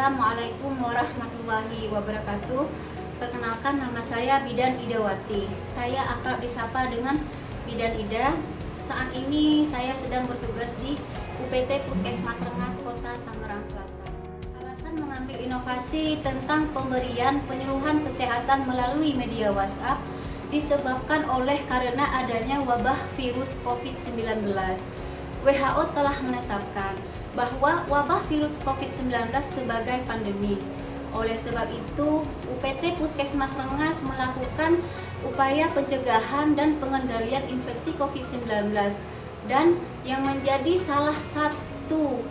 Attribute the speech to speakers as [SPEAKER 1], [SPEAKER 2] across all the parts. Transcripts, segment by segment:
[SPEAKER 1] Assalamualaikum warahmatullahi wabarakatuh. Perkenalkan, nama saya Bidan Idawati. Saya akrab disapa dengan Bidan Ida. Saat ini saya sedang bertugas di UPT Puskesmas Rengas, Kota Tangerang Selatan. Alasan mengambil inovasi tentang pemberian penyuluhan kesehatan melalui media WhatsApp disebabkan oleh karena adanya wabah virus COVID-19. WHO telah menetapkan bahwa wabah virus COVID-19 sebagai pandemi. Oleh sebab itu, UPT Puskesmas Rengas melakukan upaya pencegahan dan pengendalian infeksi COVID-19, dan yang menjadi salah satu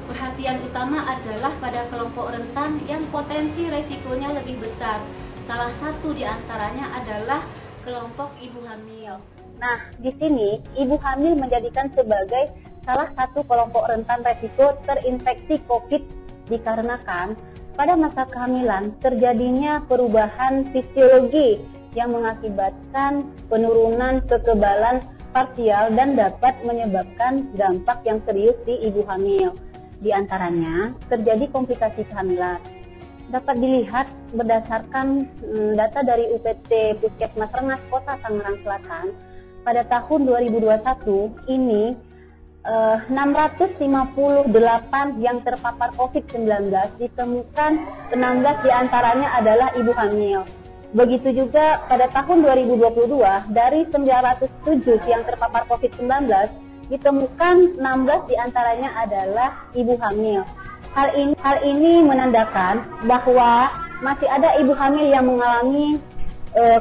[SPEAKER 1] perhatian utama adalah pada kelompok rentan yang potensi resikonya lebih besar. Salah satu di antaranya adalah kelompok ibu hamil.
[SPEAKER 2] Nah, di sini ibu hamil menjadikan sebagai salah satu kelompok rentan resiko terinfeksi COVID dikarenakan pada masa kehamilan terjadinya perubahan fisiologi yang mengakibatkan penurunan kekebalan parsial dan dapat menyebabkan dampak yang serius di ibu hamil. Di antaranya terjadi komplikasi kehamilan. Dapat dilihat berdasarkan data dari UPT Puskesmas Rengas Kota Tangerang Selatan, pada tahun 2021 ini 658 yang terpapar COVID-19 ditemukan 16 diantaranya adalah ibu hamil. Begitu juga pada tahun 2022 dari 907 yang terpapar COVID-19 ditemukan 16 diantaranya adalah ibu hamil. Hal ini menandakan bahwa masih ada ibu hamil yang mengalami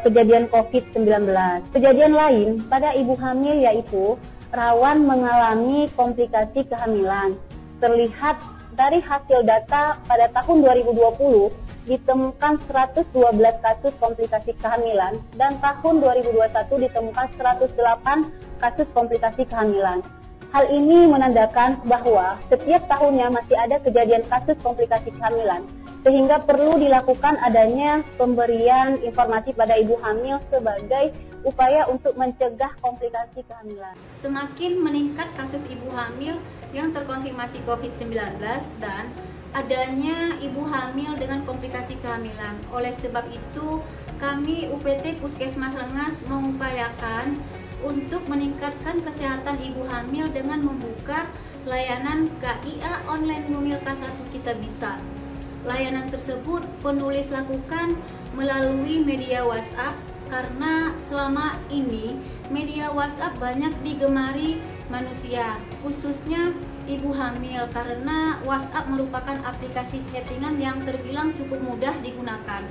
[SPEAKER 2] kejadian COVID-19. Kejadian lain pada ibu hamil yaitu rawan mengalami komplikasi kehamilan. Terlihat dari hasil data pada tahun 2020 ditemukan 112 kasus komplikasi kehamilan dan tahun 2021 ditemukan 108 kasus komplikasi kehamilan. Hal ini menandakan bahwa setiap tahunnya masih ada kejadian kasus komplikasi kehamilan, sehingga perlu dilakukan adanya pemberian informasi pada ibu hamil sebagai upaya untuk mencegah komplikasi kehamilan.
[SPEAKER 1] Semakin meningkat kasus ibu hamil yang terkonfirmasi COVID-19 dan adanya ibu hamil dengan komplikasi kehamilan. Oleh sebab itu, kami UPT Puskesmas Rengas mengupayakan untuk meningkatkan kesehatan ibu hamil dengan membuka layanan KIA online Bumil K1 Kita Bisa. Layanan tersebut penulis lakukan melalui media WhatsApp karena selama ini media WhatsApp banyak digemari manusia, khususnya ibu hamil, karena WhatsApp merupakan aplikasi chattingan yang terbilang cukup mudah digunakan,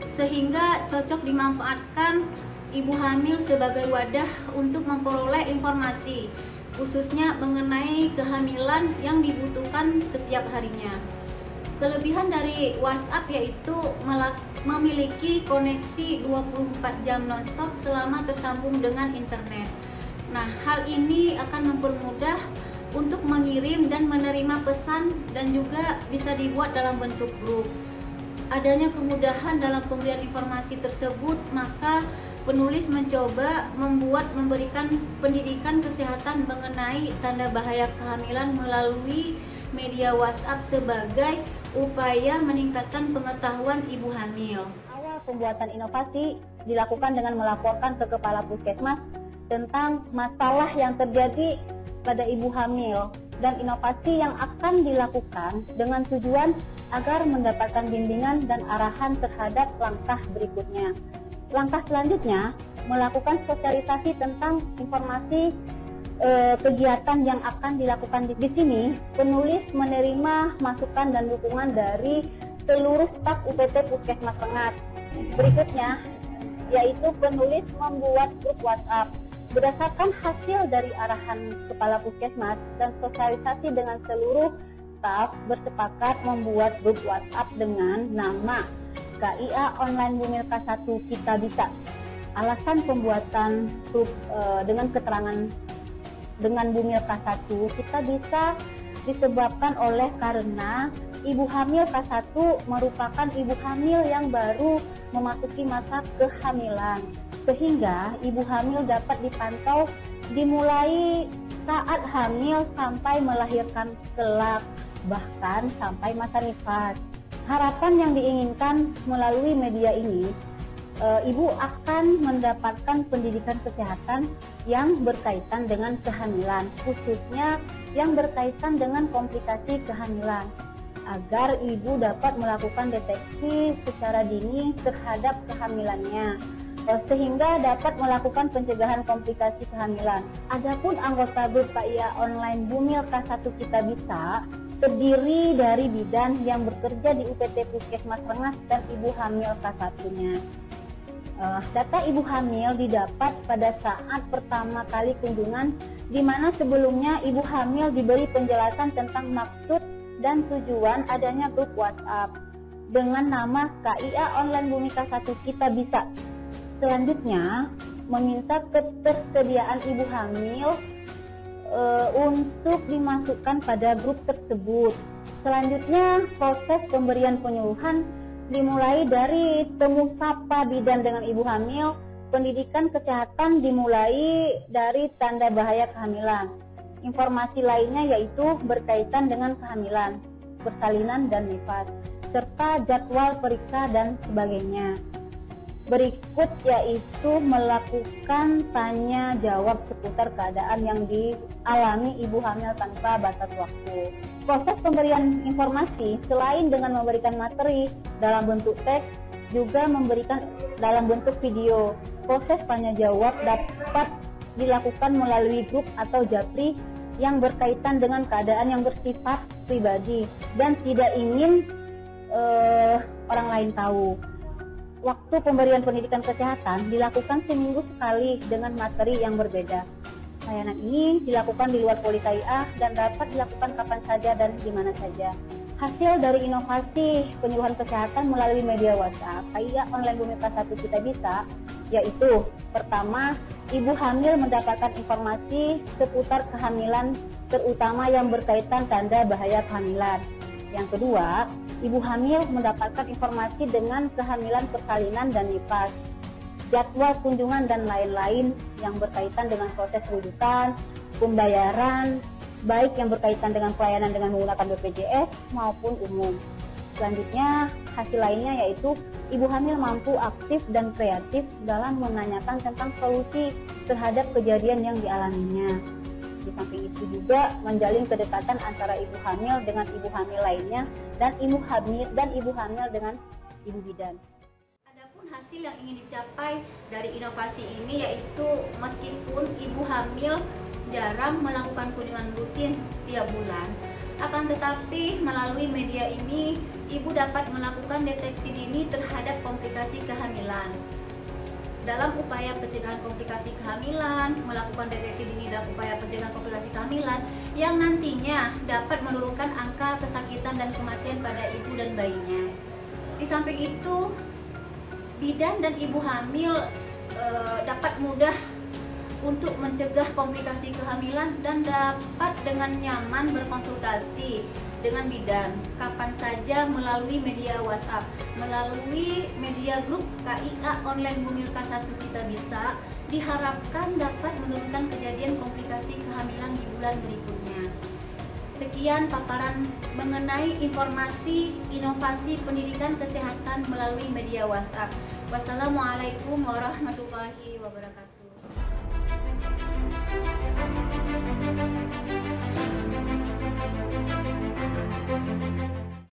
[SPEAKER 1] sehingga cocok dimanfaatkan ibu hamil sebagai wadah untuk memperoleh informasi, khususnya mengenai kehamilan yang dibutuhkan setiap harinya. Kelebihan dari WhatsApp yaitu memiliki koneksi 24 jam nonstop selama tersambung dengan internet. Nah, hal ini akan mempermudah untuk mengirim dan menerima pesan dan juga bisa dibuat dalam bentuk grup. Adanya kemudahan dalam pemberian informasi tersebut, maka penulis mencoba memberikan pendidikan kesehatan mengenai tanda bahaya kehamilan melalui media WhatsApp sebagai upaya meningkatkan pengetahuan ibu hamil.
[SPEAKER 2] Awal pembuatan inovasi dilakukan dengan melaporkan ke Kepala Puskesmas tentang masalah yang terjadi pada ibu hamil dan inovasi yang akan dilakukan dengan tujuan agar mendapatkan bimbingan dan arahan terhadap langkah berikutnya. Langkah selanjutnya, melakukan sosialisasi tentang informasi kegiatan yang akan dilakukan di sini. Penulis menerima masukan dan dukungan dari seluruh staf UPT Puskesmas Rengas. Berikutnya, yaitu penulis membuat grup WhatsApp. Berdasarkan hasil dari arahan Kepala Puskesmas dan sosialisasi dengan seluruh staf, bersepakat membuat grup WhatsApp dengan nama KIA Online Bumil K1 Kita Bisa. Alasan pembuatan grup dengan keterangan dengan Bumil K1 Kita Bisa disebabkan oleh karena ibu hamil K1 merupakan ibu hamil yang baru memasuki masa kehamilan, sehingga ibu hamil dapat dipantau dimulai saat hamil sampai melahirkan kelak, bahkan sampai masa nifas. Harapan yang diinginkan melalui media ini, ibu akan mendapatkan pendidikan kesehatan yang berkaitan dengan kehamilan, khususnya yang berkaitan dengan komplikasi kehamilan, agar ibu dapat melakukan deteksi secara dini terhadap kehamilannya, sehingga dapat melakukan pencegahan komplikasi kehamilan. Adapun anggota grup KIA online Bumil K1 Kita Bisa terdiri dari bidan yang bekerja di UPT Puskesmas Rengas dan ibu hamil K1-nya. Data ibu hamil didapat pada saat pertama kali kunjungan, di mana sebelumnya ibu hamil diberi penjelasan tentang maksud dan tujuan adanya grup WhatsApp dengan nama KIA Online Bumi K1 Kita Bisa. Selanjutnya, meminta ketersediaan ibu hamil untuk dimasukkan pada grup tersebut. Selanjutnya, proses pemberian penyuluhan dimulai dari temu sapa bidan dengan ibu hamil. Pendidikan kesehatan dimulai dari tanda bahaya kehamilan. Informasi lainnya yaitu berkaitan dengan kehamilan, persalinan dan nifas, serta jadwal periksa dan sebagainya. Berikut yaitu melakukan tanya jawab seputar keadaan yang dialami ibu hamil tanpa batas waktu. Proses pemberian informasi selain dengan memberikan materi dalam bentuk teks, juga memberikan dalam bentuk video. Proses tanya jawab dapat dilakukan melalui grup atau japri yang berkaitan dengan keadaan yang bersifat pribadi dan tidak ingin orang lain tahu. Waktu pemberian pendidikan kesehatan dilakukan seminggu sekali dengan materi yang berbeda. Layanan ini dilakukan di luar Poli KIA dan dapat dilakukan kapan saja dan di mana saja. Hasil dari inovasi penyuluhan kesehatan melalui media WhatsApp KIA Online Bumi K1 Kita Bisa, yaitu pertama, ibu hamil mendapatkan informasi seputar kehamilan, terutama yang berkaitan tanda bahaya kehamilan. Yang kedua, ibu hamil mendapatkan informasi dengan kehamilan, persalinan, dan nifas, jadwal kunjungan, dan lain-lain yang berkaitan dengan proses rujukan, pembayaran, baik yang berkaitan dengan pelayanan dengan menggunakan BPJS maupun umum. Selanjutnya, hasil lainnya yaitu ibu hamil mampu aktif dan kreatif dalam menanyakan tentang solusi terhadap kejadian yang dialaminya. Di samping itu juga menjalin kedekatan antara ibu hamil dengan ibu hamil lainnya dan ibu hamil dengan ibu bidan.
[SPEAKER 1] Adapun hasil yang ingin dicapai dari inovasi ini yaitu meskipun ibu hamil jarang melakukan kunjungan rutin tiap bulan, akan tetapi melalui media ini ibu dapat melakukan deteksi dini terhadap komplikasi kehamilan. Dalam upaya pencegahan komplikasi kehamilan, melakukan deteksi dini dalam upaya pencegahan komplikasi kehamilan yang nantinya dapat menurunkan angka kesakitan dan kematian pada ibu dan bayinya. Di samping itu, bidan dan ibu hamil dapat mudah untuk mencegah komplikasi kehamilan dan dapat dengan nyaman berkonsultasi dengan bidan kapan saja melalui media WhatsApp, melalui media grup KIA Online Bumil K1 Kita Bisa, diharapkan dapat menurunkan kejadian komplikasi kehamilan di bulan berikutnya. Sekian paparan mengenai informasi inovasi pendidikan kesehatan melalui media WhatsApp. Wassalamualaikum warahmatullahi wabarakatuh.